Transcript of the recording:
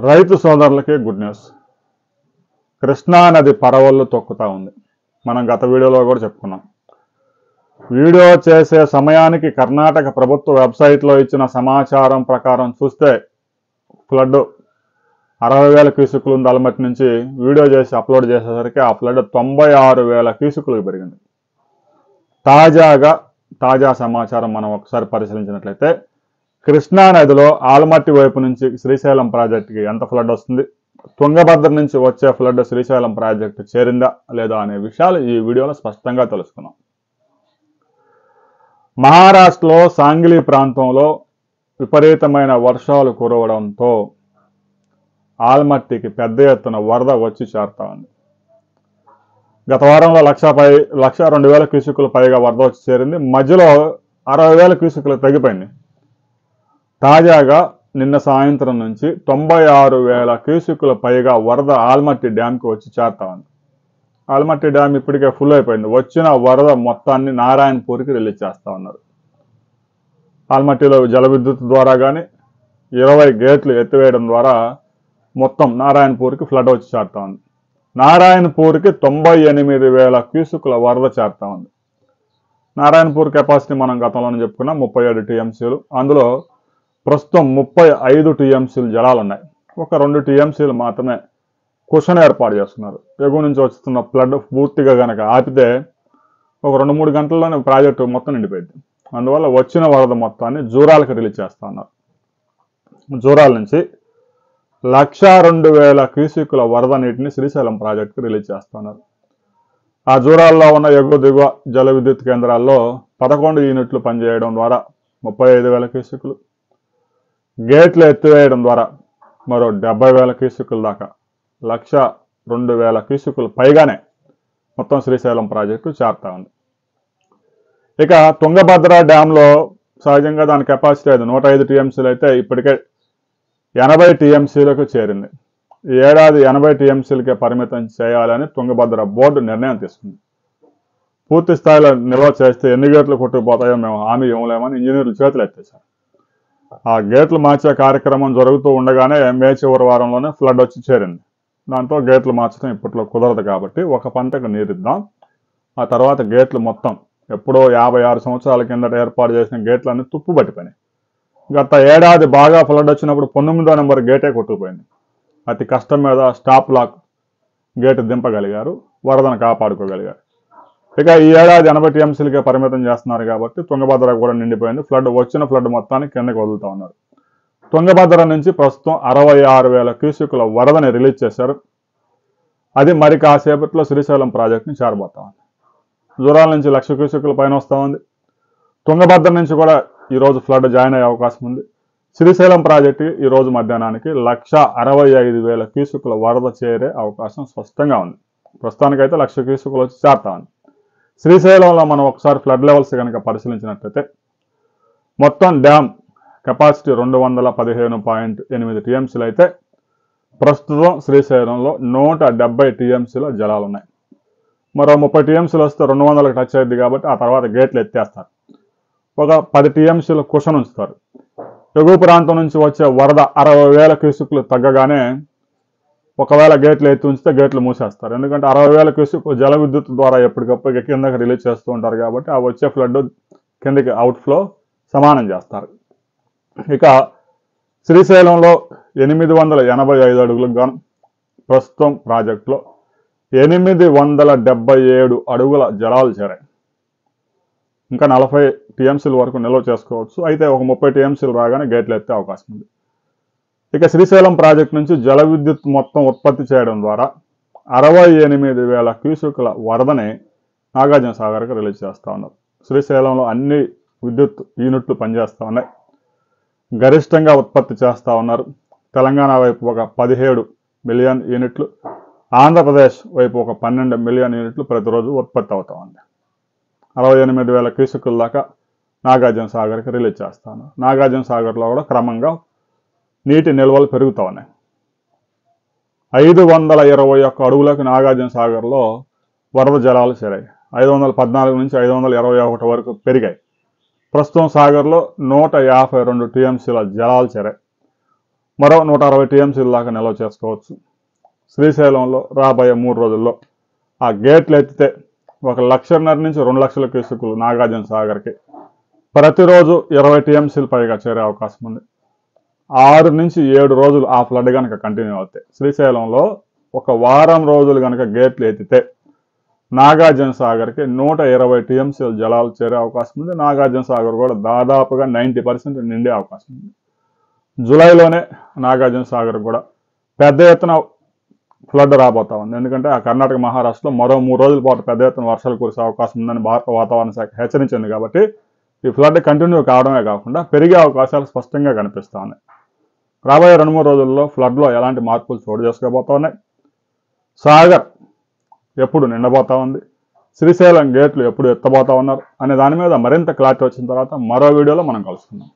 రైతు సోదరులకి good news. Krishna నది పరవళ్ళు తొక్కుతా ఉంది. మనం గత వీడియోలో కూడా చెప్పుకున్నాం. వీడియో చేసే సమయానికి కర్ణాటక ప్రభుత్వ వెబ్సైట్లో ఇచ్చిన సమాచారం ప్రకారం చూస్తే ఫ్లడ్ 60,000 క్యూసెక్కులు ఉంది అలమట్టి నుంచి. వీడియో చేసి అప్లోడ్ చేసేసరికి ఆ ఫ్లడ్ 96,000 క్యూసెక్కులకు పెరిగింది. తాజా సమాచారం మనం ఒకసారి పరిశీలించినట్లయితే కృష్ణా నదిలో ఆల్మట్టి వైపు నుంచి శ్రీశైలం ప్రాజెక్టుకి ఎంత ఫ్లడ్ వస్తుంది, తుంగభద్ర నుంచి వచ్చే ఫ్లడ్ శ్రీశైలం ప్రాజెక్టు చేరిందా లేదా అనే విషయాలు ఈ వీడియోలో స్పష్టంగా తెలుసుకున్నాం. మహారాష్ట్రలో సాంగ్లీ ప్రాంతంలో విపరీతమైన వర్షాలు కురవడంతో ఆల్మట్టికి పెద్ద ఎత్తున వరద వచ్చి చేరుతా ఉంది. గత వారంలో 1,02,000 క్యూసెక్కులు పైగా వరద వచ్చి చేరింది. మధ్యలో 60,000 క్యూసెక్కులు తగ్గిపోయింది. తాజాగా నిన్న సాయంత్రం నుంచి 96,000 క్యూసెక్కుల పైగా వరద ఆల్మట్టి డ్యాంకి వచ్చి చేరుతా ఉంది. ఆల్మట్టి డ్యామ్ ఇప్పటికే ఫుల్ అయిపోయింది. వచ్చిన వరద మొత్తాన్ని నారాయణపూర్కి రిలీజ్ చేస్తా ఉన్నారు. ఆల్మట్టిలో జల విద్యుత్ ద్వారా కానీ 20 గేట్లు ఎత్తివేయడం ద్వారా మొత్తం నారాయణపూర్కి ఫ్లడ్ వచ్చి చేరుతా ఉంది. నారాయణపూర్కి 98,000 క్యూసెక్కుల వరద చేరుతా ఉంది. నారాయణపూర్ కెపాసిటీ మనం గతంలోనే చెప్పుకున్నాం 37 టీఎంసీలు. అందులో ప్రస్తుతం 35 టీఎంసీలు జలాలు ఉన్నాయి. ఒక 2 టీఎంసీలు మాత్రమే కుషన్ ఏర్పాటు చేస్తున్నారు. ఎగువ నుంచి వస్తున్న ఫ్లడ్ పూర్తిగా కనుక ఆపితే ఒక 2-3 గంటల్లోనే ప్రాజెక్టు మొత్తం నిండిపోయింది. అందువల్ల వచ్చిన వరద మొత్తాన్ని జూరాలకు రిలీజ్ చేస్తా ఉన్నారు. జూరాల నుంచి 102,000 క్యూసెక్కుల వరద నీటిని శ్రీశైలం ప్రాజెక్టుకు రిలీజ్ చేస్తున్నారు. ఆ జూరాల్లో ఉన్న ఎగువ దిగువ జల విద్యుత్ కేంద్రాల్లో 11 యూనిట్లు పనిచేయడం ద్వారా 35,000 క్యూసెక్కులు, గేట్లు ఎత్తివేయడం ద్వారా మరో 70,000 క్యూసెక్కుల దాకా 102,000 క్యూసెక్కులు పైగానే మొత్తం శ్రీశైలం ప్రాజెక్టు చేరుతా ఉంది. ఇక తుంగభద్ర డ్యాంలో సహజంగా దాని కెపాసిటీ 105 టీఎంసీలు అయితే ఇప్పటికే 80 టీఎంసీలకు చేరింది. ఈ ఏడాది 80 టీఎంసీలకే పరిమితం చేయాలని తుంగభద్ర బోర్డు నిర్ణయం తీసుకుంది. పూర్తి స్థాయిలో నిల్వ చేస్తే ఎన్ని గేట్లు కొట్టుకుపోతాయో మేము హామీ ఇవ్వలేమని ఇంజనీర్లు చేతులు ఎత్తేశారు. ఆ గేట్లు మార్చే కార్యక్రమం జరుగుతూ ఉండగానే మే చివరి వారంలోనే ఫ్లడ్ వచ్చి చేరింది. దాంతో గేట్లు మార్చడం ఇప్పట్లో కుదరదు కాబట్టి ఒక పంటకు నీరిద్దాం, ఆ తర్వాత గేట్లు మొత్తం ఎప్పుడో 56 సంవత్సరాల కిందట ఏర్పాటు చేసిన గేట్లన్నీ తుప్పు పట్టిపోయినాయి. గత ఏడాది బాగా ఫ్లడ్ వచ్చినప్పుడు 19వ నెంబర్ గేటే కొట్టుకుపోయింది. అతి కష్టం మీద స్టాప్ లాక్ గేటు దింపగలిగారు, వరదను కాపాడుకోగలిగారు. ఇక ఈ ఏడాది 80 టీఎంసీలకే పరిమితం చేస్తున్నారు కాబట్టి తుంగభద్ర కూడా నిండిపోయింది. వచ్చిన ఫ్లడ్ మొత్తాన్ని కిందకి వదులుతా ఉన్నారు. తుంగభద్ర నుంచి ప్రస్తుతం 66,000 క్యూసెక్కుల వరదని రిలీజ్ చేశారు. అది మరి కాసేపట్లో శ్రీశైలం ప్రాజెక్టుని చేరబోతా ఉంది. జూరాల నుంచి 1,00,000 క్యూసెక్కుల పైన వస్తూ ఉంది. తుంగభద్ర నుంచి కూడా ఈరోజు ఫ్లడ్ జాయిన్ అయ్యే అవకాశం ఉంది. శ్రీశైలం ప్రాజెక్టు ఈరోజు మధ్యాహ్నానికి 1,65,000 క్యూసెక్కుల వరద చేరే అవకాశం స్పష్టంగా ఉంది. ప్రస్తుతానికైతే 1,00,000 క్యూసెక్కులు వచ్చి చేరుతా ఉంది. శ్రీశైలంలో మనం ఒకసారి ఫ్లడ్ లెవెల్స్ కనుక పరిశీలించినట్లయితే మొత్తం డ్యామ్ కెపాసిటీ 215.8 టీఎంసీలు అయితే ప్రస్తుతం శ్రీశైలంలో 170 టీఎంసీల జలాలు ఉన్నాయి. మరో 30 టీఎంసీలు వస్తే 200కి టచ్ అయ్యింది కాబట్టి ఆ తర్వాత గేట్లు ఎత్తేస్తారు. ఒక 10 టీఎంసీలు కుషన్ ఉంచుతారు. ఎగువ ప్రాంతం నుంచి వచ్చే వరద 60,000 క్యూసెక్కులు తగ్గగానే ఒకవేళ గేట్లు ఎత్తి ఉంచితే గేట్లు మూసేస్తారు. ఎందుకంటే 60,000 క్యూసెక్కులు జల విద్యుత్ ద్వారా ఎప్పటికప్పుడు కిందకి రిలీజ్ చేస్తూ ఉంటారు కాబట్టి ఆ వచ్చే ఫ్లడ్ కిందకి అవుట్ఫ్లో సమానం చేస్తారు. ఇక శ్రీశైలంలో 885 అడుగులకు గాను ప్రస్తుతం ప్రాజెక్టులో 877 అడుగుల జలాలు చేరాయి. ఇంకా 40 టీఎంసీల వరకు నిల్వ చేసుకోవచ్చు. అయితే ఒక 30 టీఎంసీలు రాగానే గేట్లు ఎత్తే అవకాశం ఉంది. ఇక శ్రీశైలం ప్రాజెక్టు నుంచి జల విద్యుత్ మొత్తం ఉత్పత్తి చేయడం ద్వారా 68,000 క్యూసెక్కుల వరదని నాగార్జున సాగర్కి రిలీజ్ చేస్తూ ఉన్నారు. శ్రీశైలంలో అన్ని విద్యుత్ యూనిట్లు పనిచేస్తూ ఉన్నాయి. గరిష్టంగా ఉత్పత్తి చేస్తూ ఉన్నారు. తెలంగాణ వైపు ఒక 17 మిలియన్ యూనిట్లు, ఆంధ్రప్రదేశ్ వైపు ఒక 12 మిలియన్ యూనిట్లు ప్రతిరోజు ఉత్పత్తి అవుతూ ఉంది. 68,000 క్యూసెక్కుల దాకా నాగార్జున సాగర్కి రిలీజ్ చేస్తా ఉన్నారు. నాగార్జున సాగర్లో కూడా క్రమంగా నీటి నిల్వలు పెరుగుతూ ఉన్నాయి. 521 అడుగులకు నాగార్జున సాగర్లో వరద జలాలు చేరాయి. 514 నుంచి 521 వరకు పెరిగాయి. ప్రస్తుతం సాగర్లో 152 టీఎంసీల జలాలు చేరాయి. మరో 160 టీఎంసీల దాకా నిల్వ చేసుకోవచ్చు. శ్రీశైలంలో రాబోయే 3 రోజుల్లో ఆ గేట్లు ఎత్తితే 1,50,000 నుంచి 2 లక్షల క్యూసెక్కులు నాగార్జున సాగర్కి ప్రతిరోజు 20 టీఎంసీల పైగా చేరే అవకాశం ఉంది. 6 నుంచి 7 రోజులు ఆ ఫ్లడ్ కనుక కంటిన్యూ అవుతాయి. శ్రీశైలంలో ఒక వారం రోజులు కనుక గేట్లు ఎత్తితే నాగార్జున సాగర్కి 120 టీఎంసీల జలాలు చేరే అవకాశం ఉంది. నాగార్జున సాగర్ కూడా దాదాపుగా 90% నిండే అవకాశం ఉంది. జూలైలోనే నాగార్జున సాగర్ కూడా పెద్ద ఎత్తున ఫ్లడ్ రాబోతా ఉంది. ఎందుకంటే ఆ కర్ణాటక మహారాష్ట్రలో మరో 3 రోజుల పాటు పెద్ద ఎత్తున వర్షాలు కురిసే అవకాశం ఉందని భారత వాతావరణ శాఖ హెచ్చరించింది. కాబట్టి ఈ ఫ్లడ్ కంటిన్యూ కావడమే కాకుండా పెరిగే అవకాశాలు స్పష్టంగా కనిపిస్తూ ఉన్నాయి. రాబోయే 2-3 రోజుల్లో ఫ్లడ్లో ఎలాంటి మార్పులు చోటు చేసుకోబోతా ఉన్నాయి, సాగర్ ఎప్పుడు నిండబోతా ఉంది, శ్రీశైలం గేట్లు ఎప్పుడు ఎత్తబోతా ఉన్నారు అనే దాని మీద మరింత క్లారిటీ వచ్చిన తర్వాత మరో వీడియోలో మనం కలుసుకుందాం.